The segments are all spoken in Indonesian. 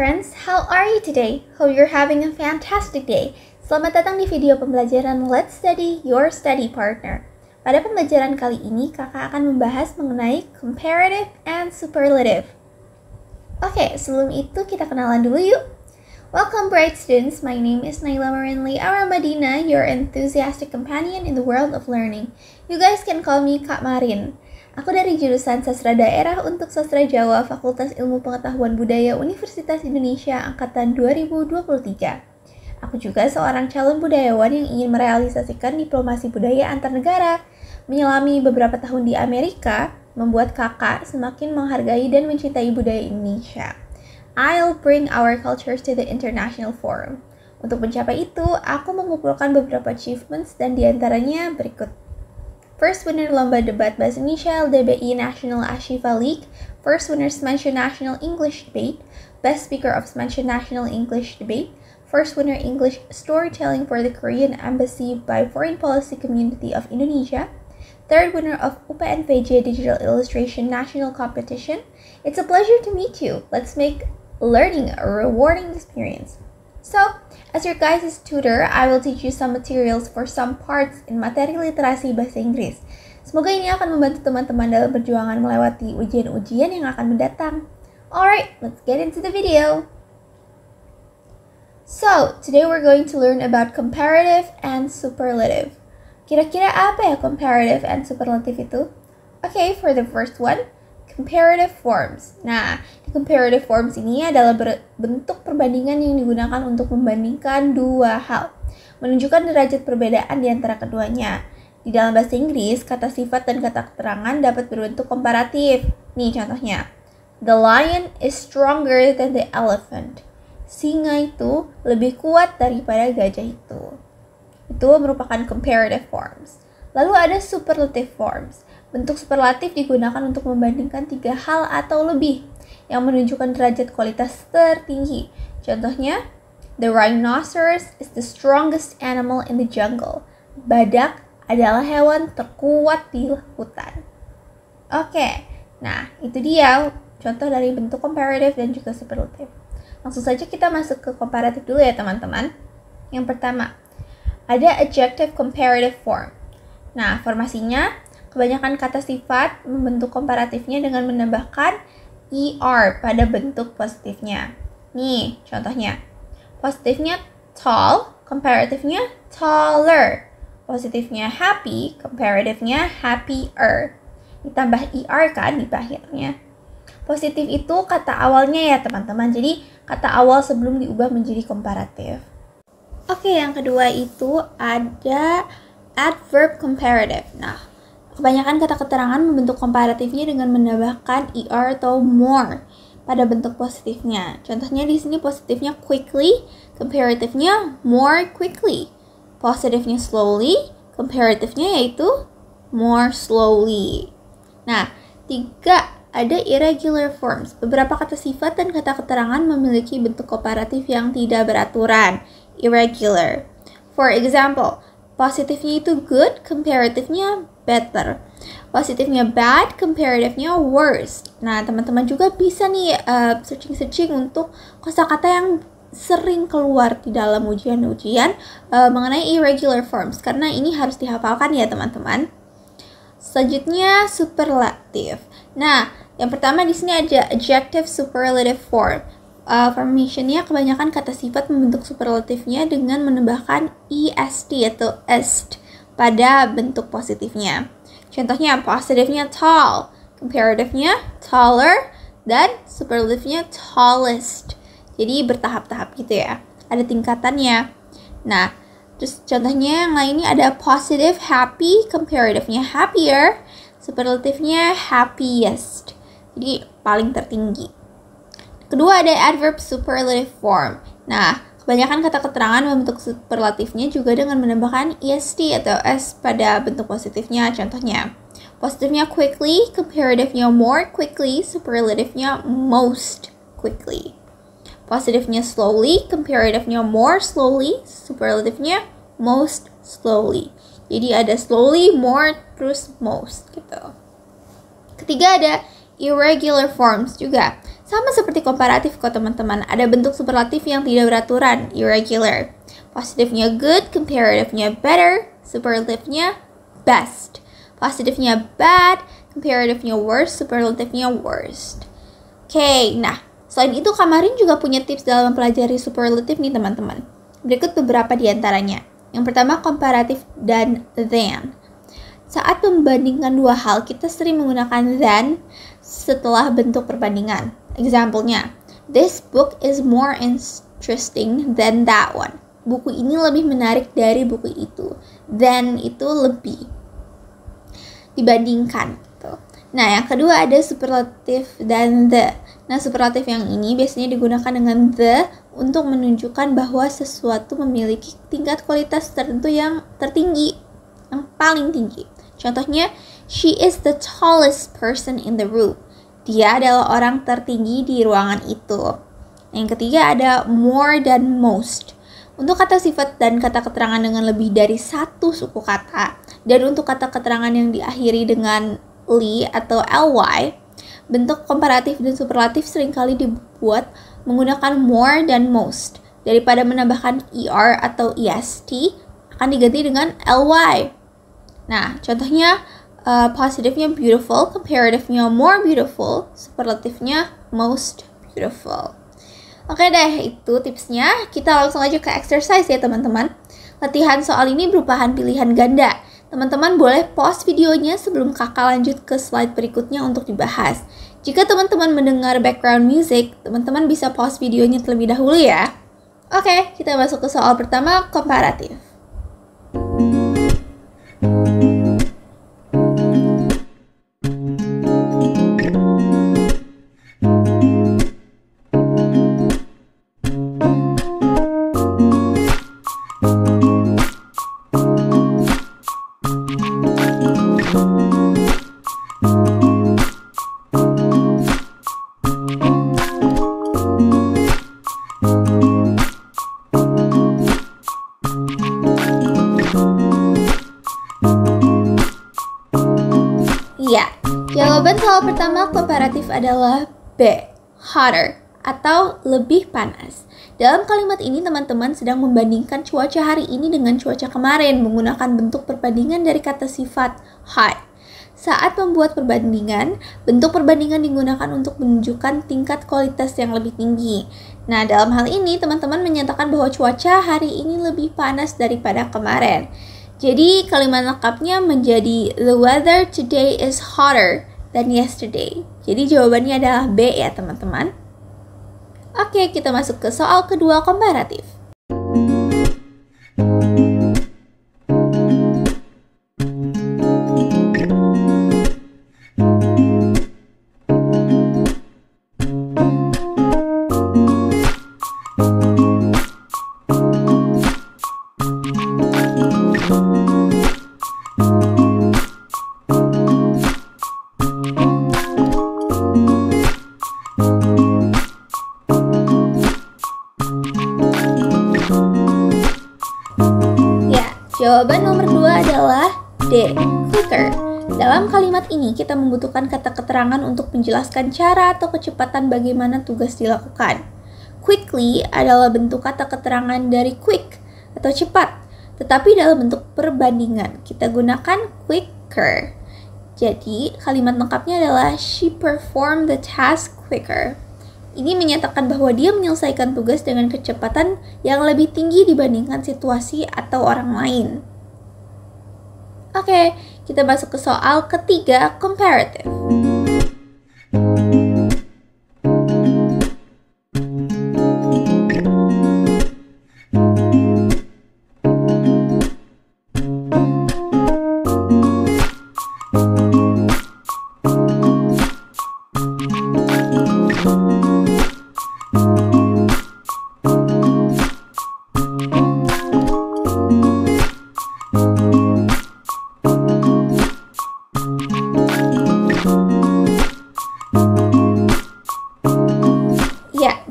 friends, how are you today? Hope you're having a fantastic day. Selamat datang di video pembelajaran Let's Study Your Study Partner. Pada pembelajaran kali ini, kakak akan membahas mengenai comparative and superlative. Oke, sebelum itu kita kenalan dulu yuk. Welcome bright students, my name is Naila Marinli Aramadina, your enthusiastic companion in the world of learning. You guys can call me Kak Marin. Aku dari jurusan Sastra Daerah untuk Sastra Jawa, Fakultas Ilmu Pengetahuan Budaya Universitas Indonesia Angkatan 2023. Aku juga seorang calon budayawan yang ingin merealisasikan diplomasi budaya antar negara. Menyelami beberapa tahun di Amerika, membuat kakak semakin menghargai dan mencintai budaya Indonesia. I'll bring our cultures to the international forum. Untuk mencapai itu, aku mengumpulkan beberapa achievements dan diantaranya berikut. First winner Lomba Debat Bahasa Indonesia LDBI National Ashifa League, first winner Smansha National English Debate, best speaker of Smansha National English Debate, first winner English Storytelling for the Korean Embassy by Foreign Policy Community of Indonesia, third winner of UPNVJ Digital Illustration National Competition. It's a pleasure to meet you. Let's make learning a rewarding experience. So, as your guys' tutor, I will teach you some materials for some parts in materi literasi bahasa Inggris. Semoga ini akan membantu teman-teman dalam perjuangan melewati ujian-ujian yang akan mendatang. Alright, let's get into the video. So, today we're going to learn about comparative and superlative. Kira-kira apa ya comparative and superlative itu? Okay, for the first one, comparative forms. Nah, di comparative forms ini adalah bentuk perbandingan yang digunakan untuk membandingkan dua hal, menunjukkan derajat perbedaan di antara keduanya. Di dalam bahasa Inggris, kata sifat dan kata keterangan dapat berbentuk komparatif. Nih contohnya, the lion is stronger than the elephant. Singa itu lebih kuat daripada gajah itu. Itu merupakan comparative forms. Lalu ada superlative forms. Bentuk superlatif digunakan untuk membandingkan tiga hal atau lebih yang menunjukkan derajat kualitas tertinggi. Contohnya, the rhinoceros is the strongest animal in the jungle. Badak adalah hewan terkuat di hutan. Oke, nah itu dia contoh dari bentuk comparative dan juga superlatif. Langsung saja kita masuk ke comparative dulu ya teman-teman. Yang pertama, ada adjective comparative form. Nah, formasinya kebanyakan kata sifat membentuk komparatifnya dengan menambahkan ER pada bentuk positifnya. Nih, contohnya. Positifnya tall, comparatifnya taller. Positifnya happy, comparatifnya happier. Ditambah ER kan di akhirnya. Positif itu kata awalnya ya teman-teman. Jadi, kata awal sebelum diubah menjadi komparatif. Oke, yang kedua itu ada adverb comparative. Nah, kebanyakan kata keterangan membentuk komparatifnya dengan menambahkan ER atau more pada bentuk positifnya. Contohnya di sini positifnya quickly, comparatifnya more quickly. Positifnya slowly, comparatifnya yaitu more slowly. Nah, tiga, ada irregular forms. Beberapa kata sifat dan kata keterangan memiliki bentuk komparatif yang tidak beraturan, irregular. For example, positifnya itu good, comparatifnya better. Positifnya bad, comparatifnya worst. Nah, teman-teman juga bisa nih searching-searching untuk kosakata yang sering keluar di dalam ujian-ujian mengenai irregular forms. Karena ini harus dihafalkan ya teman-teman. Selanjutnya superlative. Nah, yang pertama di sini ada adjective superlative form. Formationnya kebanyakan kata sifat membentuk superlatifnya dengan menambahkan est atau est pada bentuk positifnya. Contohnya positifnya tall, comparatifnya taller, dan superlatifnya tallest. Jadi bertahap-tahap gitu ya, ada tingkatannya. Nah, terus contohnya yang lainnya ada positive happy, comparatifnya happier, superlatifnya happiest. Jadi paling tertinggi. Kedua ada adverb superlative form. Nah, kebanyakan kata keterangan membentuk superlatifnya juga dengan menambahkan est atau s pada bentuk positifnya. Contohnya, positifnya quickly, comparatifnya more quickly, superlatifnya most quickly. Positifnya slowly, comparatifnya more slowly, superlatifnya most slowly. Jadi ada slowly, more, terus most gitu. Ketiga ada irregular forms juga. Sama seperti komparatif kok teman-teman, ada bentuk superlatif yang tidak beraturan, irregular. Positifnya good, comparatifnya better, superlatifnya best. Positifnya bad, comparatifnya worst, superlatifnya worst. Oke, nah selain itu Kamarin juga punya tips dalam mempelajari superlatif nih teman-teman. Berikut beberapa di antaranya. Yang pertama, comparative dan than. Saat membandingkan dua hal, kita sering menggunakan than setelah bentuk perbandingan. Example-nya, this book is more interesting than that one. Buku ini lebih menarik dari buku itu. Than itu lebih. Dibandingkan. Gitu. Nah, yang kedua ada superlatif dan the. Nah, superlatif yang ini biasanya digunakan dengan the untuk menunjukkan bahwa sesuatu memiliki tingkat kualitas tertentu yang tertinggi, yang paling tinggi. Contohnya, she is the tallest person in the room. Dia adalah orang tertinggi di ruangan itu. Yang ketiga ada more dan most. Untuk kata sifat dan kata keterangan dengan lebih dari satu suku kata, dan untuk kata keterangan yang diakhiri dengan li atau ly, bentuk komparatif dan superlatif seringkali dibuat menggunakan more dan most. Daripada menambahkan er atau est, akan diganti dengan ly. Nah, contohnya positifnya beautiful, comparatifnya more beautiful, superlatifnya most beautiful. Oke deh, itu tipsnya. Kita langsung aja ke exercise ya teman-teman. Latihan soal ini berupakan pilihan ganda. Teman-teman boleh pause videonya sebelum kakak lanjut ke slide berikutnya untuk dibahas. Jika teman-teman mendengar background music, teman-teman bisa pause videonya terlebih dahulu ya. Oke, kita masuk ke soal pertama, komparatif. Ya, jawaban soal pertama komparatif adalah B, hotter, atau lebih panas. Dalam kalimat ini teman-teman sedang membandingkan cuaca hari ini dengan cuaca kemarin menggunakan bentuk perbandingan dari kata sifat hot. Saat membuat perbandingan, bentuk perbandingan digunakan untuk menunjukkan tingkat kualitas yang lebih tinggi. Nah, dalam hal ini teman-teman menyatakan bahwa cuaca hari ini lebih panas daripada kemarin. Jadi kalimat lengkapnya menjadi the weather today is hotter than yesterday. Jadi jawabannya adalah B ya teman-teman. Oke, kita masuk ke soal kedua komparatif. Jawaban nomor 2 adalah D, quicker. Dalam kalimat ini kita membutuhkan kata keterangan untuk menjelaskan cara atau kecepatan bagaimana tugas dilakukan. Quickly adalah bentuk kata keterangan dari quick atau cepat, tetapi dalam bentuk perbandingan kita gunakan quicker. Jadi kalimat lengkapnya adalah she performed the task quicker. Ini menyatakan bahwa dia menyelesaikan tugas dengan kecepatan yang lebih tinggi dibandingkan situasi atau orang lain. Oke, kita masuk ke soal ketiga, comparative.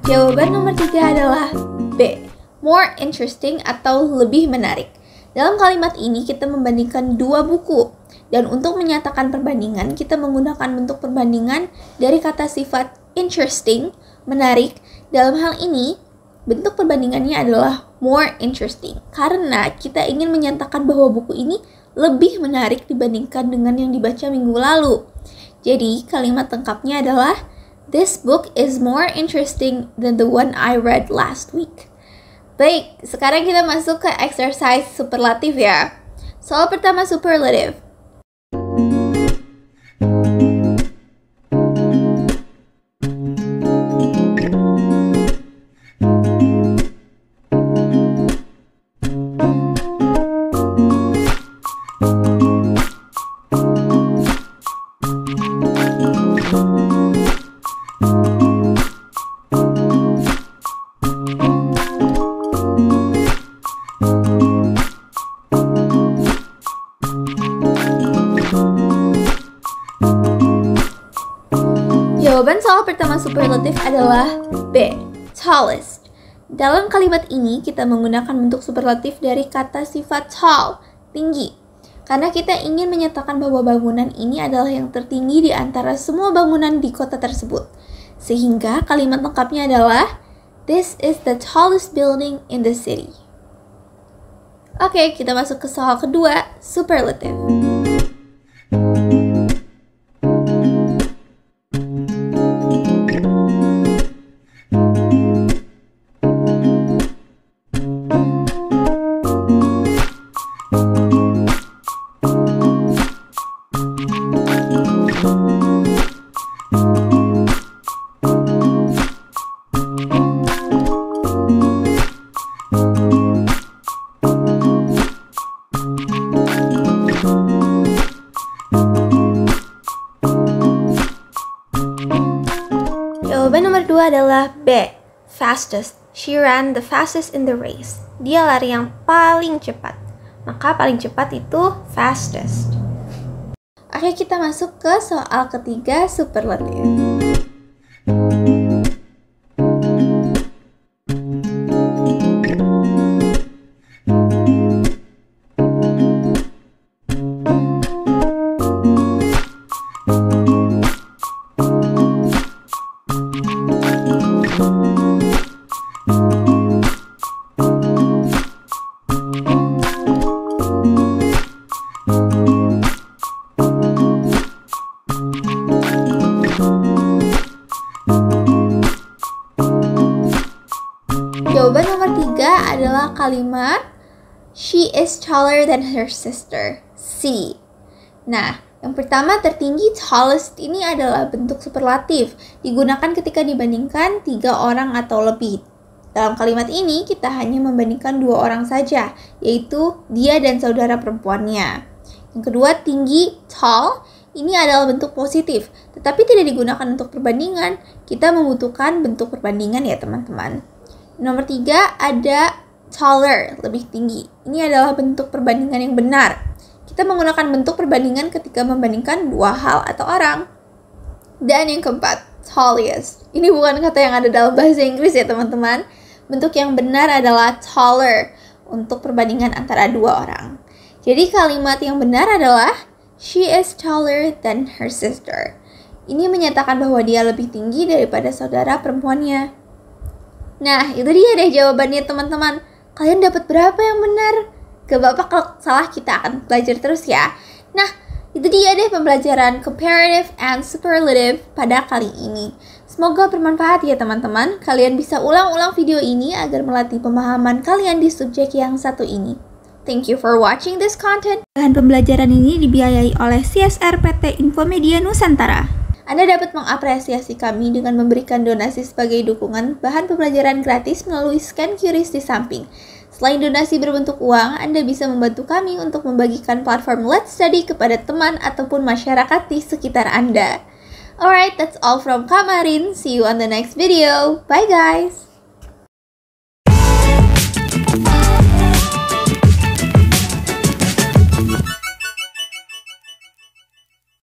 Jawaban nomor 3 adalah B, more interesting atau lebih menarik. Dalam kalimat ini kita membandingkan dua buku. Dan untuk menyatakan perbandingan, kita menggunakan bentuk perbandingan dari kata sifat interesting, menarik. Dalam hal ini, bentuk perbandingannya adalah more interesting. Karena kita ingin menyatakan bahwa buku ini lebih menarik dibandingkan dengan yang dibaca minggu lalu. Jadi, kalimat lengkapnya adalah this book is more interesting than the one I read last week. Baik, sekarang kita masuk ke exercise superlatif ya. Soal pertama superlative. Jawaban soal pertama superlatif adalah B, tallest. Dalam kalimat ini kita menggunakan bentuk superlatif dari kata sifat tall, tinggi. Karena kita ingin menyatakan bahwa bangunan ini adalah yang tertinggi di antara semua bangunan di kota tersebut. Sehingga kalimat lengkapnya adalah this is the tallest building in the city. Oke, kita masuk ke soal kedua, superlative. Jawaban nomor 2 adalah B, fastest. She ran the fastest in the race. Dia lari yang paling cepat. Maka paling cepat itu fastest. Oke, kita masuk ke soal ketiga, superlative. Jawaban nomor 3 adalah kalimat she is taller than her sister. C. Nah, yang pertama tertinggi, tallest ini adalah bentuk superlatif. Digunakan ketika dibandingkan 3 orang atau lebih. Dalam kalimat ini kita hanya membandingkan 2 orang saja, yaitu dia dan saudara perempuannya. Yang kedua, tinggi, tall, ini adalah bentuk positif, tetapi tidak digunakan untuk perbandingan. Kita membutuhkan bentuk perbandingan ya teman-teman. Nomor 3 ada taller, lebih tinggi. Ini adalah bentuk perbandingan yang benar. Kita menggunakan bentuk perbandingan ketika membandingkan 2 hal atau orang. Dan yang keempat, tallest. Ini bukan kata yang ada dalam bahasa Inggris ya teman-teman. Bentuk yang benar adalah taller untuk perbandingan antara 2 orang. Jadi kalimat yang benar adalah she is taller than her sister. Ini menyatakan bahwa dia lebih tinggi daripada saudara perempuannya. Nah, itu dia deh jawabannya teman-teman. Kalian dapat berapa yang benar? Gak apa-apa kalau salah, kita akan belajar terus ya. Nah, itu dia deh pembelajaran comparative and superlative pada kali ini. Semoga bermanfaat ya teman-teman. Kalian bisa ulang-ulang video ini agar melatih pemahaman kalian di subjek yang satu ini. Thank you for watching this content. Bahan pembelajaran ini dibiayai oleh CSR PT Infomedia Nusantara. Anda dapat mengapresiasi kami dengan memberikan donasi sebagai dukungan bahan pembelajaran gratis melalui scan QRIS di samping. Selain donasi berbentuk uang, Anda bisa membantu kami untuk membagikan platform Let's Study kepada teman ataupun masyarakat di sekitar Anda. Alright, that's all from Kak Marin. See you on the next video. Bye guys!